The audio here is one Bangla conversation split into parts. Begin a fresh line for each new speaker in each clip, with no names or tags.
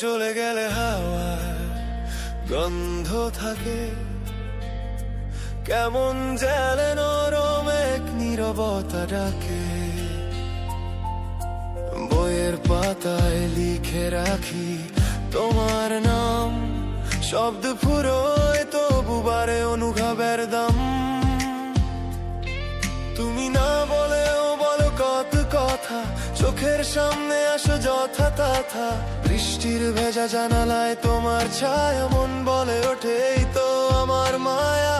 চলে গেলে হাওয়ার গন্ধ থাকে, কেমন জেলে নরম এক নীরবতা ডাকে। বইয়ের পাতায় লিখে রাখি তোমার নাম, শব্দ ফুরোয় তবু বারে অনুভবের দাম। তুমি না বলেও বলো কত কথা, চোখের সামনে আসো যথা তথা। বৃষ্টির ভেজা জানালায় তোমার ছায়া, মন বলে ওঠে এই তো আমার মায়া।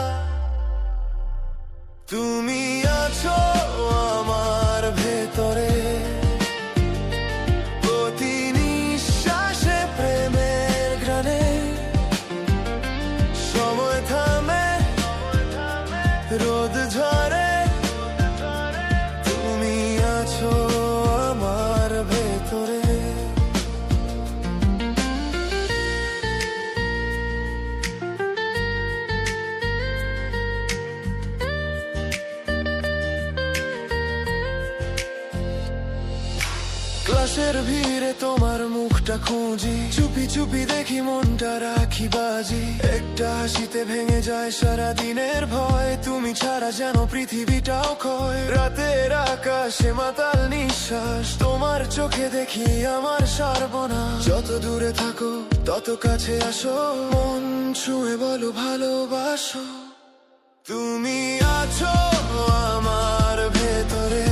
তুমি আছো আমার ভেতরে, প্রতি নিঃশ্বাসে প্রেমের ঘ্রাণে। সময় থামে, রোদ ঝরে, তুমি আছো আমার ভেতরে। ক্লাসের ভিড়ে তোমার মুখটা খুঁজি, চুপি চুপি দেখি মনটা রাখি বাজি। একটা হাসিতে ভেঙে যায় সারা দিনের ভয়, তুমি ছাড়া যেন পৃথিবীটাও ক্ষয়। রাতের আকাশে মাতাল নিঃশ্বাস, তোমার চোখে দেখি আমার সর্বনাশ। যত দূরে থাকো তত কাছে আসো, মন ছুঁয়ে বলো ভালোবাসো। তুমি আছো আমার ভেতরে,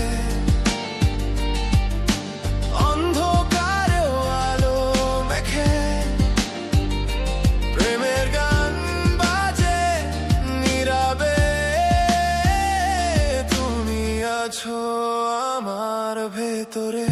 আছো আমার ভেতরে।